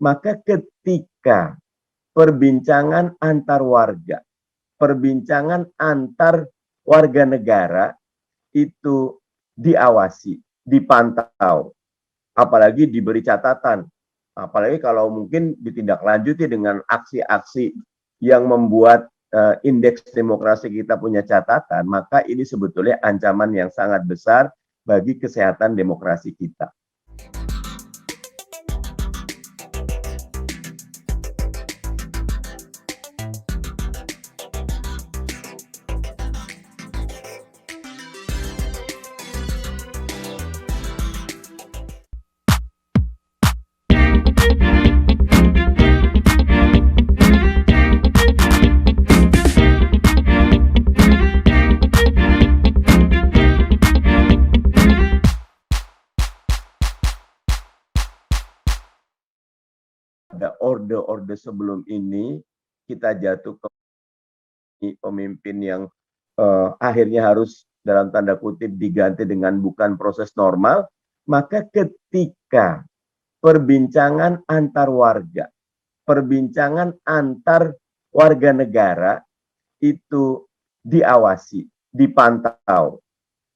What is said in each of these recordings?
Maka ketika perbincangan antar warga, perbincangan antar warga negara itu diawasi, dipantau, apalagi diberi catatan, apalagi kalau mungkin ditindaklanjuti dengan aksi-aksi yang membuat indeks demokrasi kita punya catatan, maka ini sebetulnya ancaman yang sangat besar bagi kesehatan demokrasi kita. Ada orde-orde sebelum ini, kita jatuh ke pemimpin yang akhirnya harus dalam tanda kutip diganti dengan bukan proses normal, maka ketika perbincangan antar warga, perbincangan antar warga negara itu diawasi, dipantau,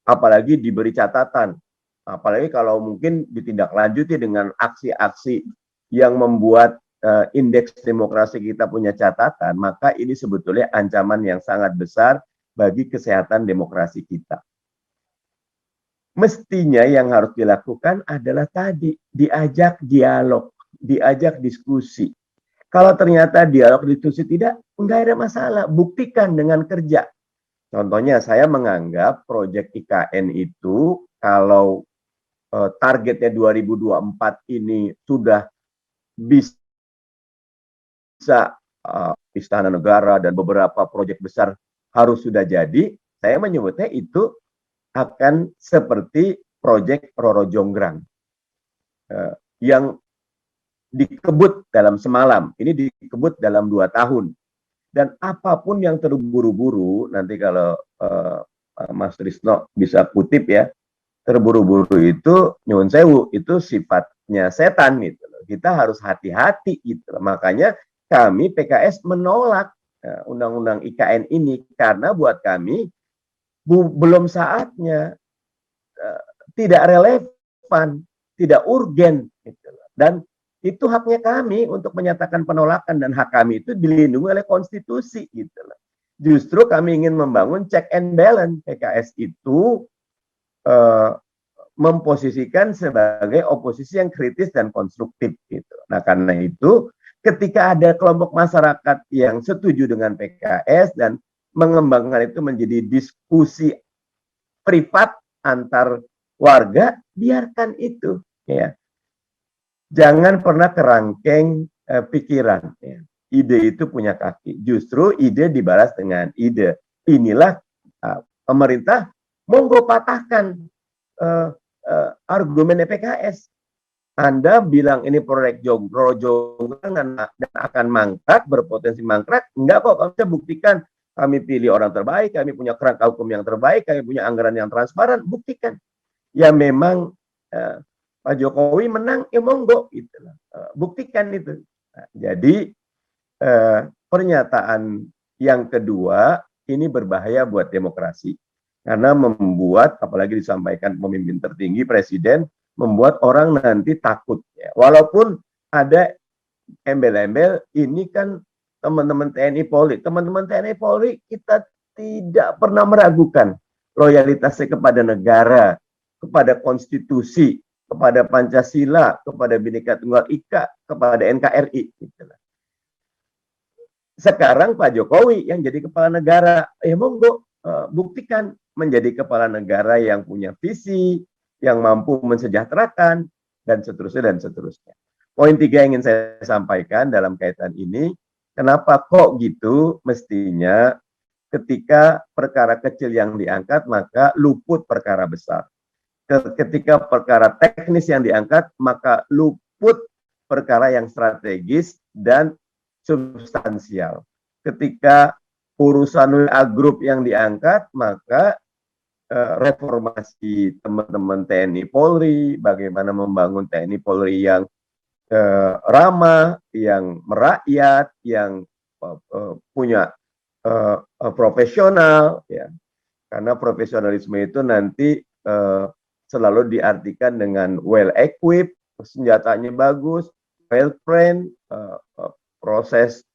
apalagi diberi catatan, apalagi kalau mungkin ditindaklanjuti dengan aksi-aksi yang membuat indeks demokrasi kita punya catatan, maka ini sebetulnya ancaman yang sangat besar bagi kesehatan demokrasi kita. Mestinya yang harus dilakukan adalah tadi, diajak dialog, diajak diskusi. Kalau ternyata dialog diskusi enggak ada masalah, buktikan dengan kerja. Contohnya saya menganggap proyek IKN itu kalau targetnya 2024 ini sudah bisa Istana Negara dan beberapa proyek besar harus sudah jadi, saya menyebutnya itu akan seperti proyek Roro Jonggrang yang dikebut dalam semalam, ini dikebut dalam 2 tahun. Dan apapun yang terburu-buru, nanti kalau Mas Trisno bisa kutip ya, terburu-buru itu nyuwun sewu, itu sifatnya setan gitu loh. Kita harus hati-hati gitu loh. Makanya kami PKS menolak undang-undang IKN ini karena buat kami belum saatnya, tidak relevan, tidak urgen gitu loh. Dan itu haknya kami untuk menyatakan penolakan, dan hak kami itu dilindungi oleh konstitusi gitu loh. Justru kami ingin membangun check and balance. PKS itu memposisikan sebagai oposisi yang kritis dan konstruktif gitu. Nah, karena itu ketika ada kelompok masyarakat yang setuju dengan PKS dan mengembangkan itu menjadi diskusi privat antar warga, biarkan itu ya. Jangan pernah kerangkeng pikiran ya. Ide itu punya kaki. Justru ide dibalas dengan ide. Inilah pemerintah monggo patahkan argumen PKS. Anda bilang ini proyek Jonggrang dan akan mangkrak, berpotensi mangkrak. Enggak kok, kami bisa buktikan. Kami pilih orang terbaik, kami punya kerangka hukum yang terbaik, kami punya anggaran yang transparan, buktikan. Ya memang Pak Jokowi menang, ya monggo. Gitu. Buktikan itu. Nah, jadi pernyataan yang kedua, ini berbahaya buat demokrasi. Karena membuat, apalagi disampaikan pemimpin tertinggi, presiden, membuat orang nanti takut. Ya. Walaupun ada embel-embel, ini kan teman-teman TNI Polri. Teman-teman TNI Polri, kita tidak pernah meragukan loyalitasnya kepada negara, kepada konstitusi, kepada Pancasila, kepada Bhinneka Tunggal Ika, kepada NKRI. Gitu. Sekarang Pak Jokowi yang jadi kepala negara, monggo buktikan menjadi kepala negara yang punya visi, yang mampu mensejahterakan, dan seterusnya. Poin 3 yang ingin saya sampaikan dalam kaitan ini, kenapa kok gitu, mestinya ketika perkara kecil yang diangkat, maka luput perkara besar. Ketika perkara teknis yang diangkat, maka luput perkara yang strategis dan substansial. Ketika urusan WA Group yang diangkat, maka reformasi teman-teman TNI Polri, bagaimana membangun TNI Polri yang ramah, yang merakyat, yang punya profesional, ya. Karena profesionalisme itu nanti selalu diartikan dengan well equipped, senjatanya bagus, well trained, proses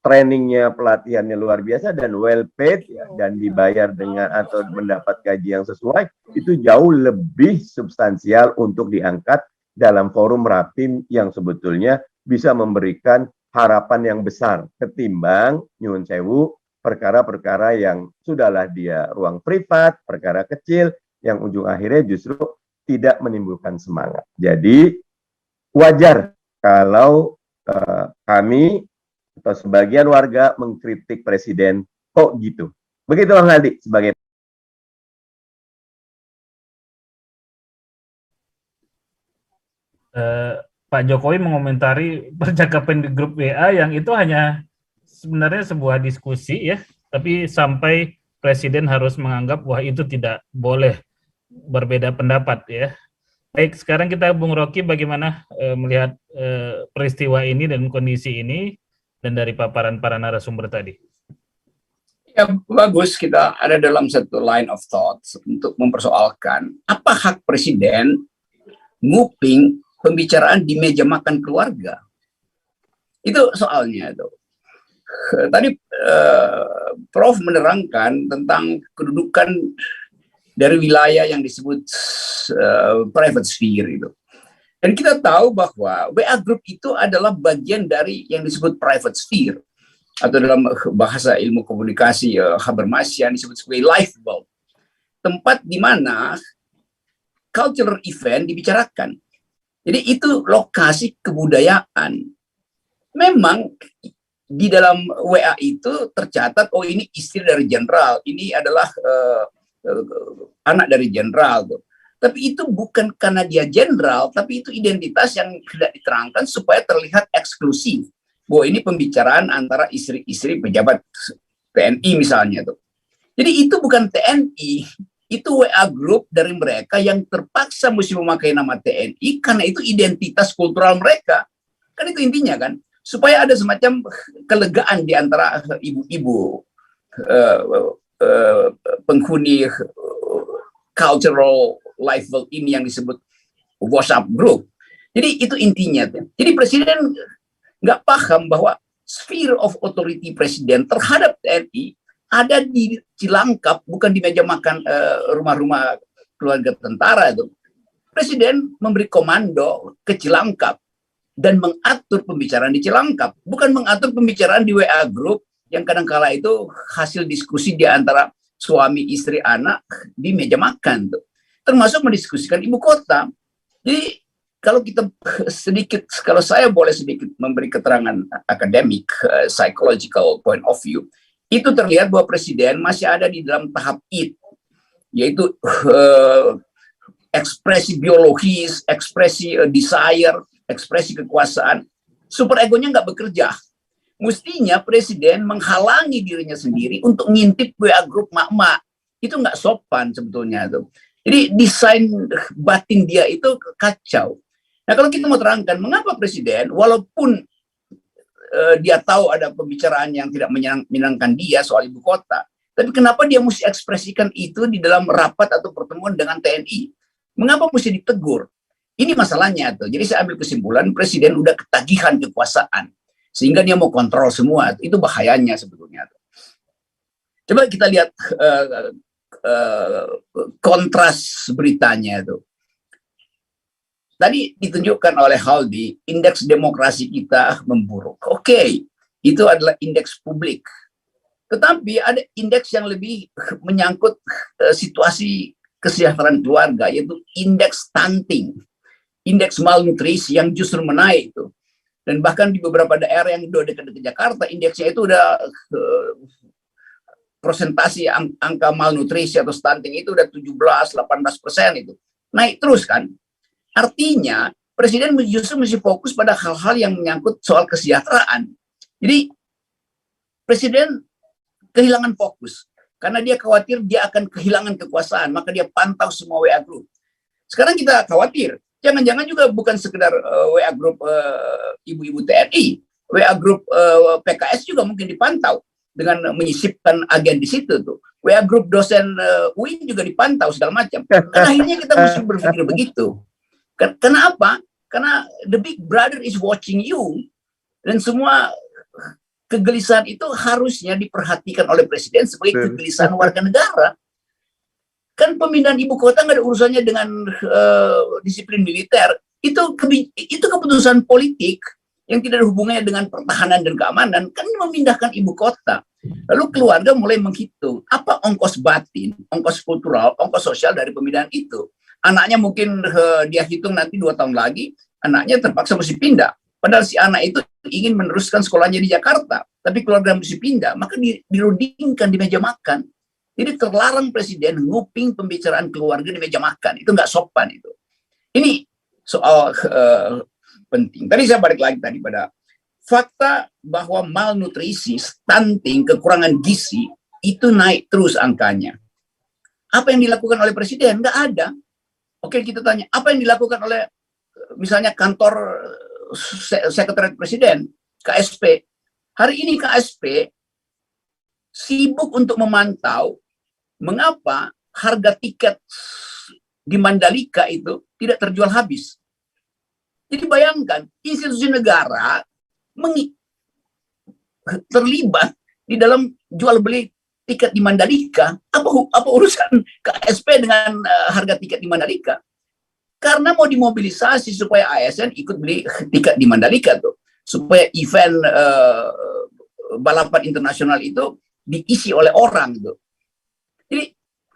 trainingnya, pelatihannya luar biasa, dan well paid, ya, dan dibayar dengan atau mendapat gaji yang sesuai, itu jauh lebih substansial untuk diangkat dalam forum rapim yang sebetulnya bisa memberikan harapan yang besar ketimbang nyun sewu perkara-perkara yang sudahlah dia ruang privat, perkara kecil yang ujung akhirnya justru tidak menimbulkan semangat. Jadi wajar kalau kami atau sebagian warga mengkritik presiden kok gitu. Begitu Bang Aldi sebagai Pak Jokowi mengomentari percakapan di grup WA yang itu hanya sebenarnya sebuah diskusi ya, tapi sampai presiden harus menganggap wah itu tidak boleh berbeda pendapat ya. Baik, sekarang kita Bung Rocky bagaimana melihat peristiwa ini dan kondisi ini dan dari paparan para narasumber tadi. Ya, bagus kita ada dalam satu line of thoughts untuk mempersoalkan apa hak presiden nguping pembicaraan di meja makan keluarga. Itu soalnya itu. Tadi Prof menerangkan tentang kedudukan dari wilayah yang disebut private sphere itu. Dan kita tahu bahwa WA Group itu adalah bagian dari yang disebut private sphere, atau dalam bahasa ilmu komunikasi Habermasian disebut sebagai lifeboat, tempat di mana cultural event dibicarakan. Jadi itu lokasi kebudayaan. Memang di dalam WA itu tercatat, oh ini istri dari jenderal, ini adalah anak dari jenderal. Tapi itu bukan karena dia jenderal, tapi itu identitas yang tidak diterangkan supaya terlihat eksklusif. Bahwa ini pembicaraan antara istri-istri pejabat TNI misalnya tuh. Jadi itu bukan TNI, itu WA Group dari mereka yang terpaksa mesti memakai nama TNI karena itu identitas kultural mereka. Kan itu intinya kan, supaya ada semacam kelegaan di antara ibu-ibu penghuni cultural lifeboat ini yang disebut WhatsApp Group. Jadi itu intinya. Jadi presiden nggak paham bahwa sphere of authority presiden terhadap TNI ada di Cilangkap, bukan di meja makan rumah-rumah keluarga tentara itu. Presiden memberi komando ke Cilangkap dan mengatur pembicaraan di Cilangkap, bukan mengatur pembicaraan di WA Group yang kadang-kala itu hasil diskusi di antara suami, istri, anak di meja makan tuh. Termasuk mendiskusikan ibu kota. Jadi kalau kita sedikit, kalau saya boleh sedikit memberi keterangan akademik, psychological point of view, itu terlihat bahwa presiden masih ada di dalam tahap it, yaitu ekspresi biologis, ekspresi desire, ekspresi kekuasaan. Super egonya nggak bekerja. Mestinya presiden menghalangi dirinya sendiri untuk ngintip WA Group mak-mak. Itu nggak sopan sebetulnya tuh. Jadi desain batin dia itu kacau. Nah kalau kita mau terangkan mengapa presiden walaupun dia tahu ada pembicaraan yang tidak menyenangkan dia soal ibu kota, tapi kenapa dia mesti ekspresikan itu di dalam rapat atau pertemuan dengan TNI? Mengapa mesti ditegur? Ini masalahnya tuh. Jadi saya ambil kesimpulan presiden udah ketagihan kekuasaan sehingga dia mau kontrol semua. Itu bahayanya sebetulnya. Coba kita lihat kontras beritanya itu. Tadi ditunjukkan oleh Haldi, indeks demokrasi kita memburuk. Oke, itu adalah indeks publik. Tetapi ada indeks yang lebih menyangkut situasi kesejahteraan keluarga, yaitu indeks stunting, indeks malnutrisi yang justru menaik itu. Dan bahkan di beberapa daerah yang udah dekat-dekat Jakarta, indeksnya itu udah persentasi angka malnutrisi atau stunting itu udah 17-18% itu. Naik terus kan. Artinya presiden justru mesti fokus pada hal-hal yang menyangkut soal kesejahteraan. Jadi presiden kehilangan fokus karena dia khawatir dia akan kehilangan kekuasaan, maka dia pantau semua WA Group. Sekarang kita khawatir, Jangan-jangan juga bukan sekedar WA grup ibu-ibu TNI, WA grup PKS juga mungkin dipantau dengan menyisipkan agen di situ tuh. WA grup dosen UIN juga dipantau segala macam. Kan akhirnya kita mesti berpikir begitu. Kenapa? Karena the big brother is watching you, dan semua kegelisahan itu harusnya diperhatikan oleh presiden sebagai kegelisahan warga negara. Kan pemindahan ibu kota nggak ada urusannya dengan disiplin militer. Itu keputusan politik yang tidak ada hubungannya dengan pertahanan dan keamanan. Kan memindahkan ibu kota. Lalu keluarga mulai menghitung apa ongkos batin, ongkos kultural, ongkos sosial dari pemindahan itu. Anaknya mungkin dia hitung nanti 2 tahun lagi, anaknya terpaksa mesti pindah. Padahal si anak itu ingin meneruskan sekolahnya di Jakarta, tapi keluarga mesti pindah, maka dirundingkan di meja makan. Jadi terlarang presiden nguping pembicaraan keluarga di meja makan. Itu nggak sopan itu. Ini soal penting. Tadi saya balik lagi tadi pada fakta bahwa malnutrisi, stunting, kekurangan gizi, itu naik terus angkanya. Apa yang dilakukan oleh presiden? Nggak ada. Oke, kita tanya, apa yang dilakukan oleh misalnya kantor sekretariat presiden, KSP. Hari ini KSP sibuk untuk memantau mengapa harga tiket di Mandalika itu tidak terjual habis. Jadi bayangkan, institusi negara terlibat di dalam jual beli tiket di Mandalika. Apa urusan KSP dengan harga tiket di Mandalika? Karena mau dimobilisasi supaya ASN ikut beli tiket di Mandalika tuh, supaya event balapan internasional itu diisi oleh orang tuh. Jadi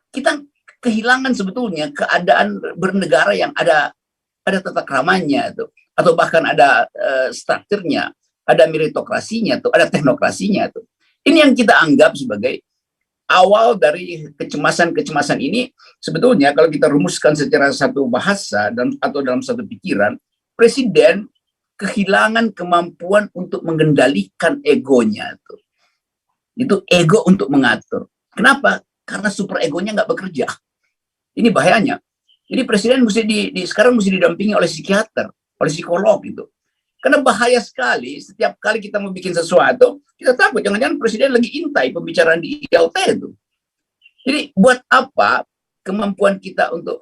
kita kehilangan sebetulnya keadaan bernegara yang ada tata keramanya tuh, atau bahkan ada strukturnya, ada meritokrasinya tuh, ada teknokrasinya tuh. Ini yang kita anggap sebagai awal dari kecemasan ini. Sebetulnya kalau kita rumuskan secara satu bahasa atau dalam satu pikiran, presiden kehilangan kemampuan untuk mengendalikan egonya tuh. Itu ego untuk mengatur. Kenapa? Karena super egonya nggak bekerja. Ini bahayanya. Jadi presiden sekarang mesti didampingi oleh psikiater, oleh psikolog gitu. Karena bahaya sekali setiap kali kita mau bikin sesuatu, kita takut jangan-jangan presiden lagi intai pembicaraan di ILT itu. Jadi buat apa kemampuan kita untuk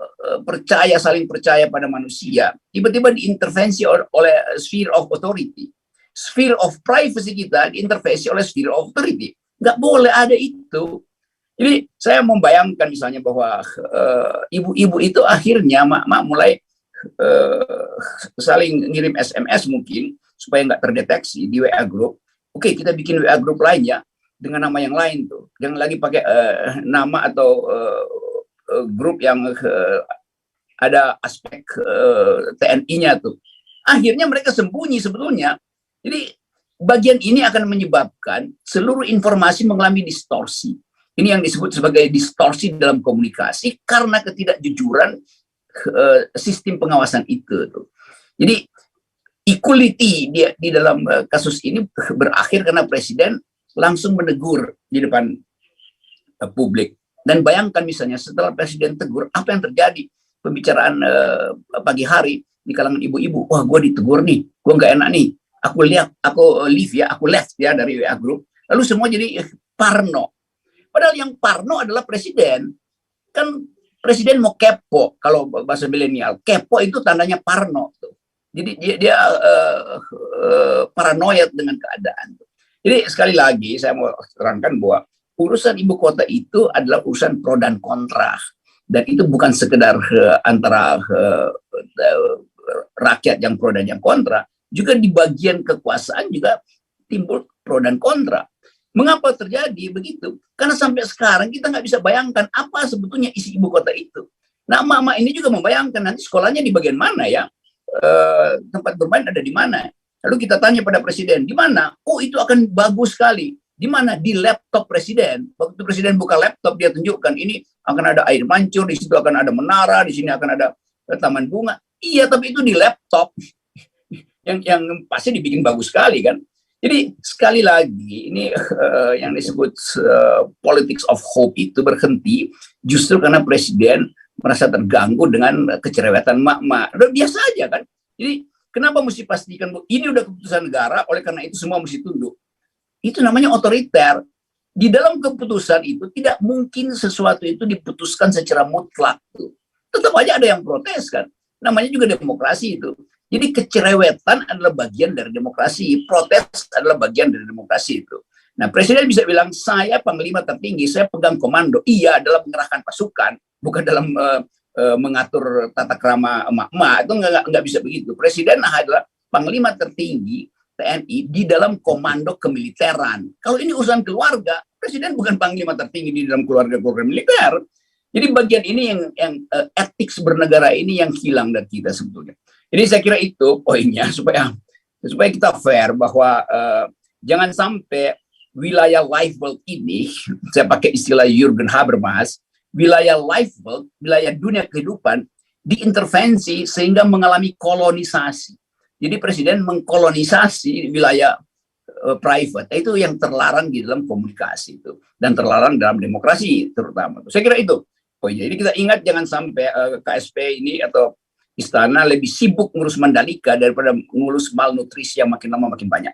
saling percaya pada manusia tiba-tiba diintervensi oleh sphere of authority. Sphere of privacy kita diintervensi oleh sphere of authority. Nggak boleh ada itu. Jadi saya membayangkan misalnya bahwa ibu-ibu itu akhirnya mak mulai saling ngirim SMS mungkin supaya nggak terdeteksi di WA group. Oke, kita bikin WA group lainnya dengan nama yang lain tuh. Jangan lagi pakai nama atau grup yang ada aspek TNI-nya tuh. Akhirnya mereka sembunyi sebetulnya. Jadi bagian ini akan menyebabkan seluruh informasi mengalami distorsi. Ini yang disebut sebagai distorsi dalam komunikasi karena ketidakjujuran sistem pengawasan itu. Jadi equality di dalam kasus ini berakhir karena presiden langsung menegur di depan publik. Dan bayangkan misalnya setelah presiden tegur, apa yang terjadi? Pembicaraan pagi hari di kalangan ibu-ibu, wah gue ditegur nih, gue nggak enak nih, aku left ya dari WA group. Lalu semua jadi parno. Padahal yang parno adalah presiden. Kan presiden mau kepo, kalau bahasa milenial. Kepo itu tandanya parno. Jadi dia paranoid dengan keadaan. Jadi sekali lagi saya mau terangkan bahwa urusan ibu kota itu adalah urusan pro dan kontra. Dan itu bukan sekedar antara rakyat yang pro dan yang kontra. Juga di bagian kekuasaan juga timbul pro dan kontra. Mengapa terjadi begitu? Karena sampai sekarang kita nggak bisa bayangkan apa sebetulnya isi ibu kota itu. Nah, emak-emak ini juga membayangkan nanti sekolahnya di bagian mana ya, tempat bermain ada di mana. Lalu kita tanya pada presiden, di mana? Oh, itu akan bagus sekali. Di mana? Di laptop presiden. Waktu presiden buka laptop, dia tunjukkan ini akan ada air mancur, di situ akan ada menara, di sini akan ada taman bunga. Iya, tapi itu di laptop. yang pasti dibikin bagus sekali kan. Jadi sekali lagi ini yang disebut politics of hope itu berhenti justru karena presiden merasa terganggu dengan kecerewetan emak-emak. Udah biasa aja kan. Jadi kenapa mesti pastikan ini udah keputusan negara, oleh karena itu semua mesti tunduk. Itu namanya otoriter. Di dalam keputusan itu tidak mungkin sesuatu itu diputuskan secara mutlak. Tetap aja ada yang protes kan. Namanya juga demokrasi itu. Jadi kecerewetan adalah bagian dari demokrasi. Protes adalah bagian dari demokrasi itu. Nah, presiden bisa bilang, saya panglima tertinggi, saya pegang komando. Iya, dalam mengerahkan pasukan, bukan dalam mengatur tata krama emak-emak. Itu nggak bisa begitu. Presiden adalah panglima tertinggi TNI di dalam komando kemiliteran. Kalau ini urusan keluarga, presiden bukan panglima tertinggi di dalam keluarga militer. Jadi bagian ini yang etik bernegara ini yang hilang dari kita sebetulnya. Jadi saya kira itu poinnya supaya kita fair bahwa jangan sampai wilayah life world ini, saya pakai istilah Jürgen Habermas, wilayah life world, wilayah dunia kehidupan diintervensi sehingga mengalami kolonisasi. Jadi presiden mengkolonisasi wilayah private, itu yang terlarang di dalam komunikasi itu dan terlarang dalam demokrasi terutama. Saya kira itu poinnya. Jadi kita ingat jangan sampai KSP ini atau istana lebih sibuk ngurus Mandalika daripada ngurus malnutrisi yang makin lama makin banyak.